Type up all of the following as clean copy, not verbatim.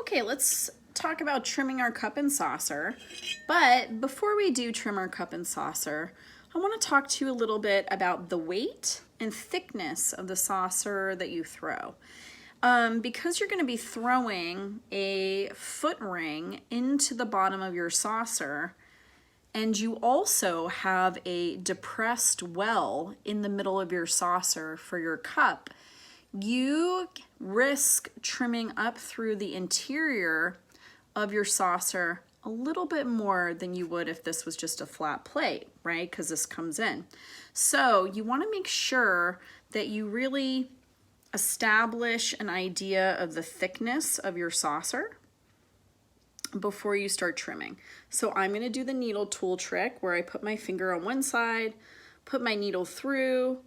Okay, let's talk about trimming our cup and saucer. But before we do trim our cup and saucer, I want to talk to you a little bit about the weight and thickness of the saucer that you throw. Because you're going to be throwing a foot ring into the bottom of your saucer, and you also have a depressed well in the middle of your saucer for your cup, you risk trimming up through the interior of your saucer a little bit more than you would if this was just a flat plate, right? Because this comes in. So you want to make sure that you really establish an idea of the thickness of your saucer before you start trimming. So I'm going to do the needle tool trick where I put my finger on one side, put my needle through,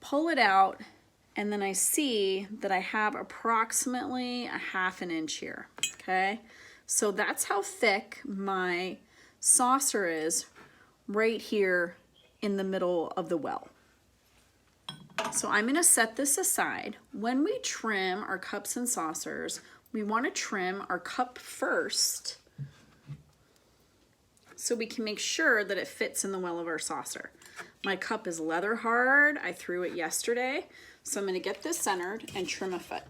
pull it out, and then I see that I have approximately a ½ inch here, okay? So that's how thick my saucer is right here in the middle of the well. So I'm gonna set this aside. When we trim our cups and saucers, we wanna trim our cup first so we can make sure that it fits in the well of our saucer. My cup is leather hard. I threw it yesterday. So I'm gonna get this centered and trim a foot.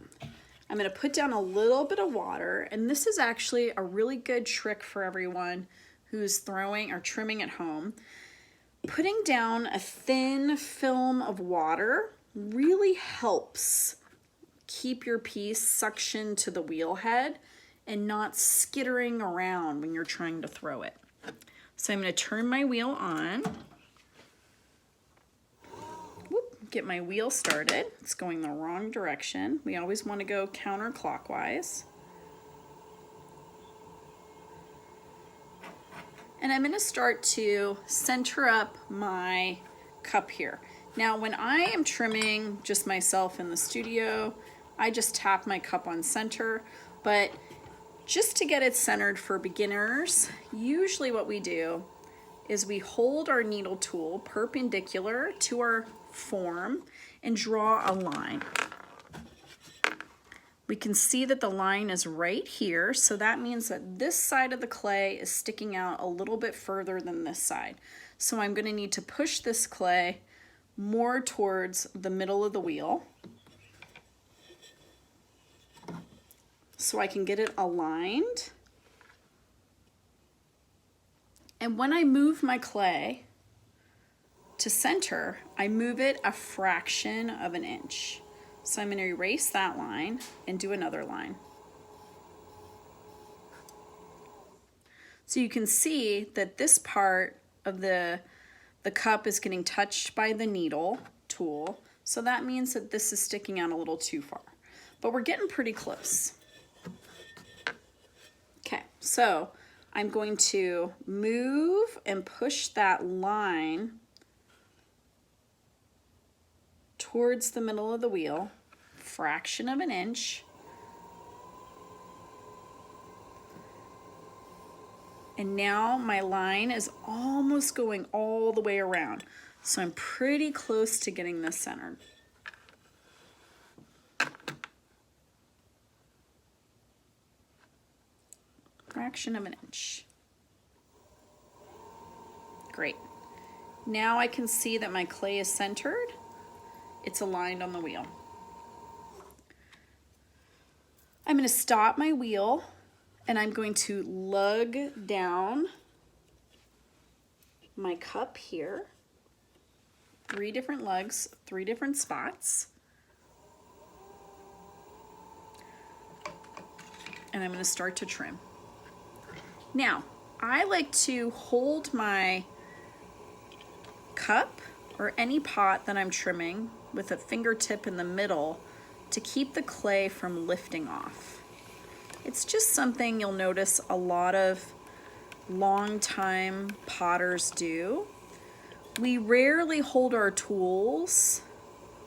I'm gonna put down a little bit of water, and this is actually a really good trick for everyone who's throwing or trimming at home. Putting down a thin film of water really helps keep your piece suctioned to the wheel head and not skittering around when you're trying to throw it. So I'm gonna turn my wheel on. Get my wheel started. It's going the wrong direction. We always want to go counterclockwise. And I'm going to start to center up my cup here. Now, when I am trimming just myself in the studio, I just tap my cup on center, but just to get it centered for beginners, usually what we do is we hold our needle tool perpendicular to our form and draw a line. We can see that the line is right here, so that means that this side of the clay is sticking out a little bit further than this side. So I'm going to need to push this clay more towards the middle of the wheel so I can get it aligned. And when I move my clay to center, I move it a fraction of an inch. So I'm going to erase that line and do another line. So you can see that this part of the cup is getting touched by the needle tool. So that means that this is sticking out a little too far, but we're getting pretty close. Okay, so I'm going to move and push that line towards the middle of the wheel, fraction of an inch. And now my line is almost going all the way around. So I'm pretty close to getting this centered. Fraction of an inch. Great. Now I can see that my clay is centered. It's aligned on the wheel. I'm going to stop my wheel and I'm going to lug down my cup here. 3 different lugs, 3 different spots. And I'm going to start to trim. Now, I like to hold my cup or any pot that I'm trimming with a fingertip in the middle to keep the clay from lifting off. It's just something you'll notice a lot of long-time potters do. We rarely hold our tools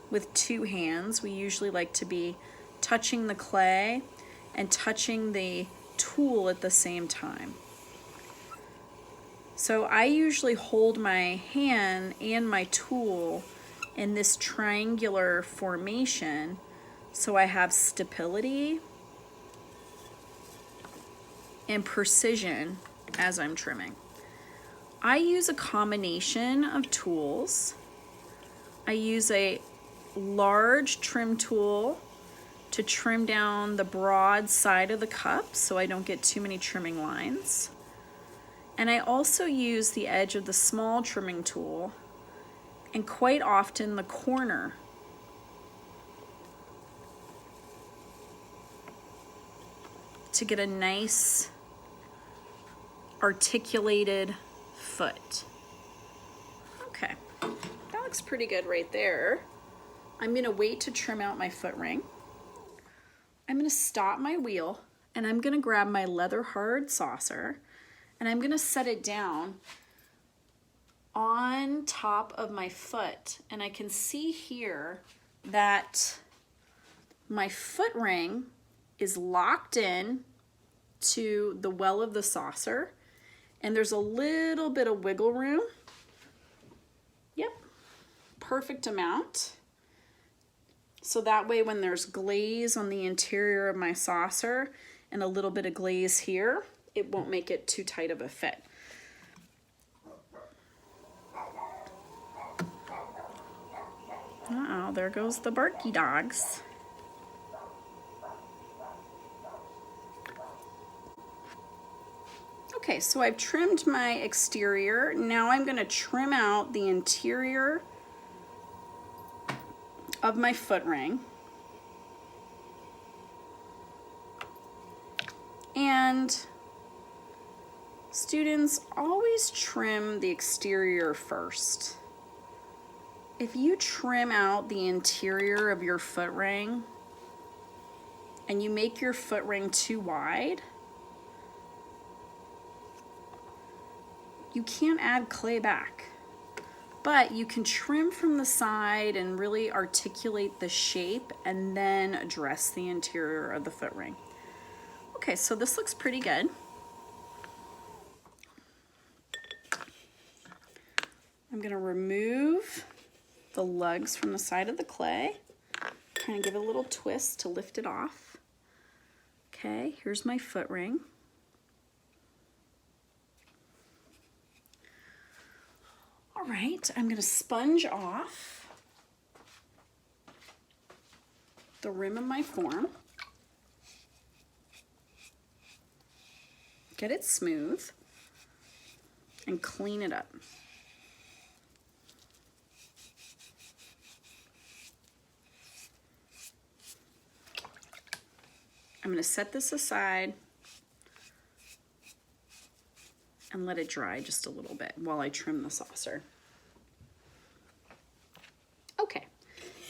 with 2 hands. We usually like to be touching the clay and touching the tool at the same time. So I usually hold my hand and my tool in this triangular formation so I have stability and precision as I'm trimming. I use a combination of tools. I use a large trim tool to trim down the broad side of the cup so I don't get too many trimming lines. And I also use the edge of the small trimming tool and quite often the corner to get a nice articulated foot. Okay, that looks pretty good right there. I'm gonna wait to trim out my foot ring. I'm gonna stop my wheel and I'm gonna grab my leather hard saucer and I'm gonna set it down on top of my foot. And I can see here that my foot ring is locked in to the well of the saucer, and there's a little bit of wiggle room. Yep, perfect amount. So that way when there's glaze on the interior of my saucer and a little bit of glaze here, it won't make it too tight of a fit. Uh-oh, there goes the barky dogs. Okay, so I've trimmed my exterior. Now I'm going to trim out the interior of my foot ring. And students, always trim the exterior first. If you trim out the interior of your foot ring and you make your foot ring too wide, you can't add clay back. But you can trim from the side and really articulate the shape and then address the interior of the foot ring. Okay, so this looks pretty good. I'm gonna remove the lugs from the side of the clay, kind of give it a little twist to lift it off. Okay, here's my foot ring. All right, I'm gonna sponge off the rim of my form. Get it smooth and clean it up. I'm going to set this aside and let it dry just a little bit while I trim the saucer. Okay,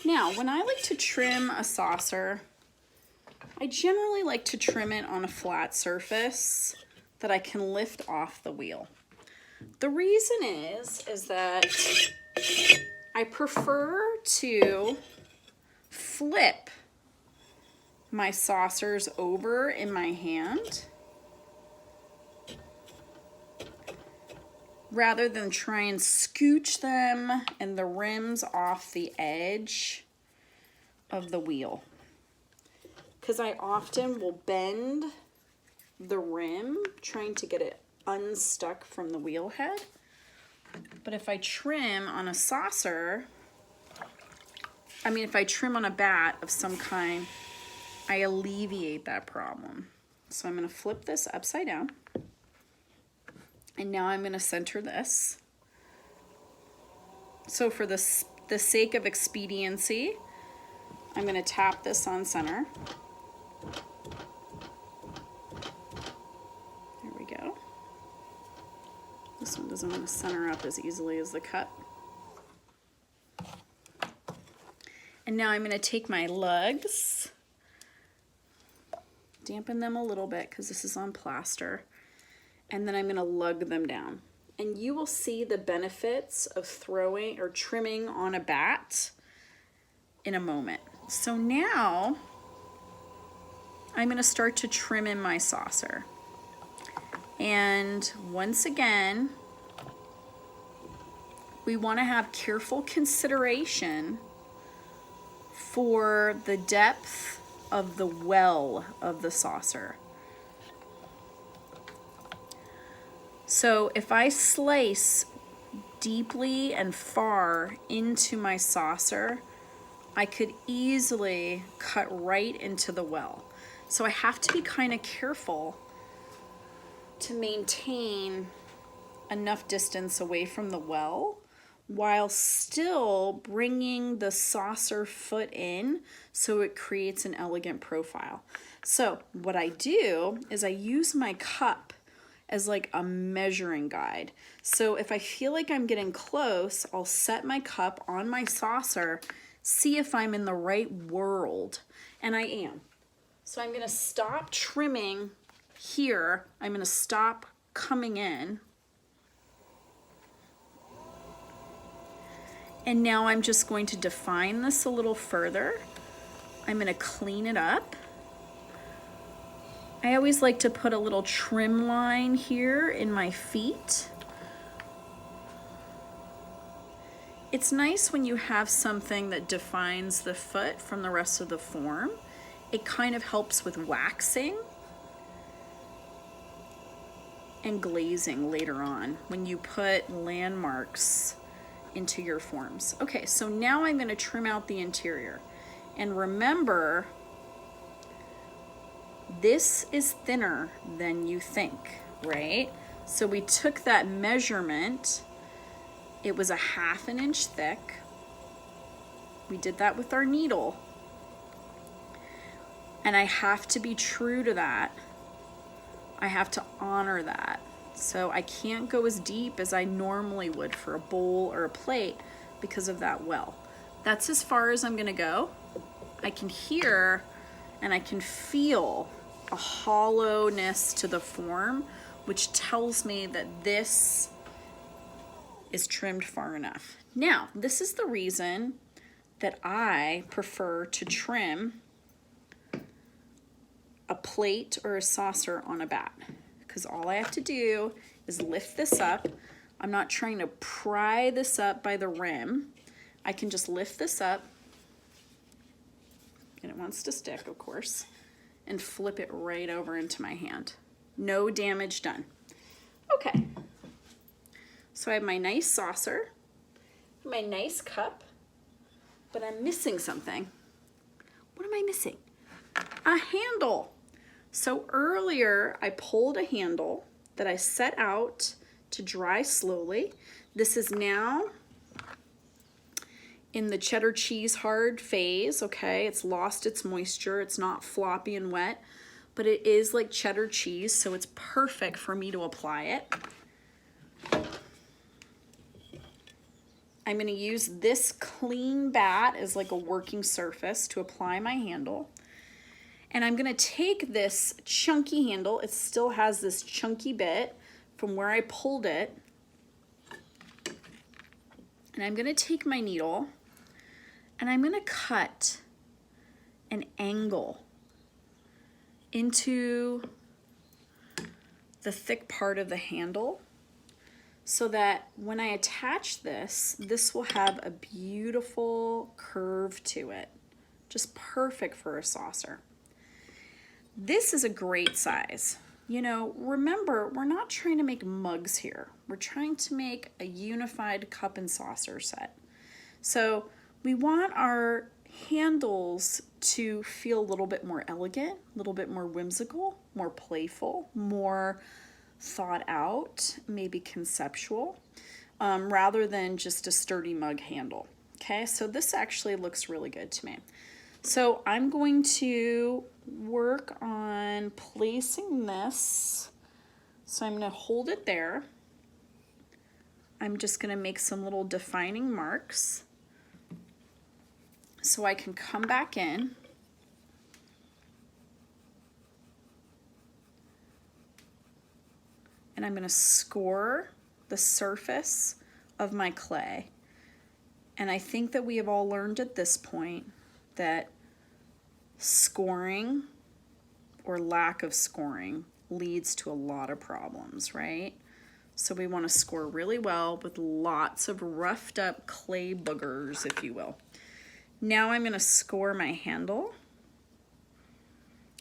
now when I like to trim a saucer, I generally like to trim it on a flat surface that I can lift off the wheel. The reason is that I prefer to flip my saucers over in my hand rather than try and scooch them and the rims off the edge of the wheel, because I often will bend the rim trying to get it unstuck from the wheel head. But if I trim on a saucer, if I trim on a bat of some kind, I alleviate that problem. So I'm going to flip this upside down. And now I'm going to center this. So for the sake of expediency, I'm going to tap this on center. There we go. This one doesn't want to center up as easily as the cut. And now I'm going to take my lugs, dampen them a little bit because this is on plaster, and then I'm going to lug them down. And you will see the benefits of throwing or trimming on a bat in a moment. So now I'm going to start to trim in my saucer. And once again, we want to have careful consideration for the depth of the well of the saucer. So if I slice deeply and far into my saucer, I could easily cut right into the well. So I have to be kind of careful to maintain enough distance away from the well while still bringing the saucer foot in so it creates an elegant profile. So what I do is I use my cup as like a measuring guide. So if I feel like I'm getting close, I'll set my cup on my saucer, see if I'm in the right world, and I am. So I'm gonna stop trimming here. I'm gonna stop coming in. And now I'm just going to define this a little further. I'm gonna clean it up. I always like to put a little trim line here in my feet. It's nice when you have something that defines the foot from the rest of the form. It kind of helps with waxing and glazing later on when you put landmarks into your forms. Okay, so now I'm going to trim out the interior. And remember, this is thinner than you think, right? So we took that measurement. It was 1/2 inch thick. We did that with our needle. And I have to be true to that. I have to honor that. So I can't go as deep as I normally would for a bowl or a plate because of that well. That's as far as I'm gonna go. I can hear and I can feel a hollowness to the form, which tells me that this is trimmed far enough. Now, this is the reason that I prefer to trim a plate or a saucer on a bat, because all I have to do is lift this up. I'm not trying to pry this up by the rim. I can just lift this up, and it wants to stick, of course, and flip it right over into my hand. No damage done. Okay, so I have my nice saucer, my nice cup, but I'm missing something. What am I missing? A handle. So earlier I pulled a handle that I set out to dry slowly. This is now in the cheddar cheese hard phase, okay? It's lost its moisture, it's not floppy and wet, but it is like cheddar cheese, so it's perfect for me to apply it. I'm gonna use this clean bat as like a working surface to apply my handle. And I'm gonna take this chunky handle, it still has this chunky bit from where I pulled it, and I'm gonna take my needle and I'm gonna cut an angle into the thick part of the handle so that when I attach this, this will have a beautiful curve to it. Just perfect for a saucer. This is a great size. You know, remember, we're not trying to make mugs here. We're trying to make a unified cup and saucer set. So we want our handles to feel a little bit more elegant, a little bit more whimsical, more playful, more thought out, maybe conceptual, rather than just a sturdy mug handle. Okay, so this actually looks really good to me. So I'm going to work on placing this. So I'm going to hold it there. I'm just going to make some little defining marks so I can come back in and I'm going to score the surface of my clay. And I think that we have all learned at this point that scoring or lack of scoring leads to a lot of problems, right? So we want to score really well with lots of roughed up clay boogers, if you will. Now I'm going to score my handle.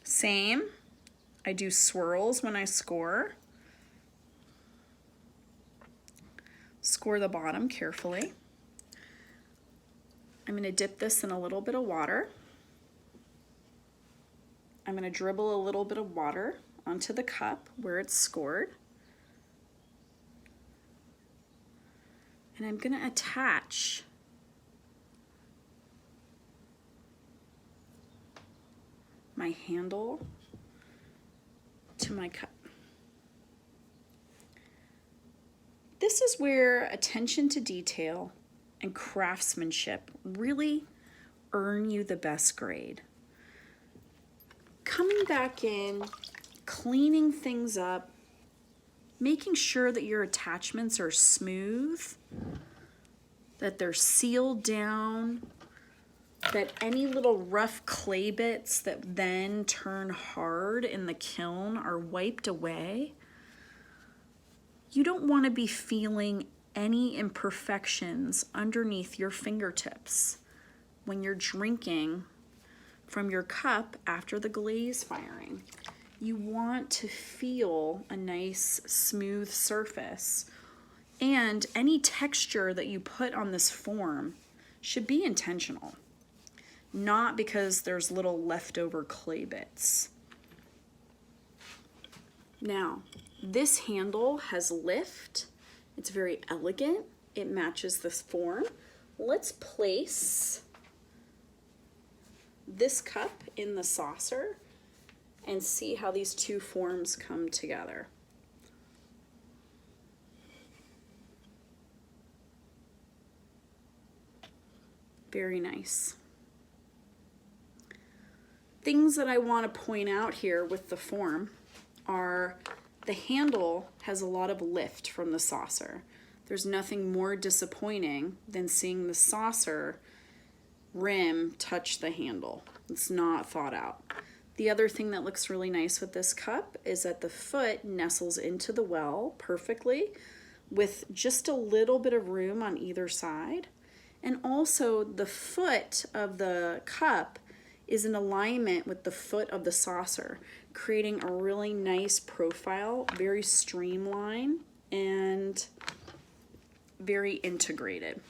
Same, I do swirls when I score. Score the bottom carefully. I'm going to dip this in a little bit of water. I'm going to dribble a little bit of water onto the cup where it's scored. And I'm going to attach my handle to my cup. This is where attention to detail and craftsmanship really earn you the best grade. Coming back in, cleaning things up, making sure that your attachments are smooth, that they're sealed down, that any little rough clay bits that then turn hard in the kiln are wiped away. You don't want to be feeling any imperfections underneath your fingertips when you're drinking from your cup after the glaze firing. You want to feel a nice smooth surface, and any texture that you put on this form should be intentional, not because there's little leftover clay bits. Now, this handle has lift. It's very elegant. It matches this form. Let's place this cup in the saucer and see how these two forms come together. Very nice. Things that I want to point out here with the form are the handle has a lot of lift from the saucer. There's nothing more disappointing than seeing the saucer rim touch the handle. It's not thought out. The other thing that looks really nice with this cup is that the foot nestles into the well perfectly with just a little bit of room on either side. And also the foot of the cup is in alignment with the foot of the saucer, creating a really nice profile, very streamlined and very integrated.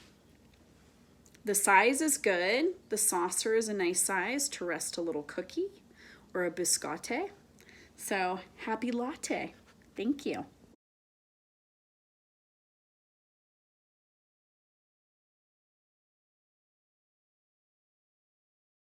The size is good. The saucer is a nice size to rest a little cookie or a biscotte. So happy latte. Thank you.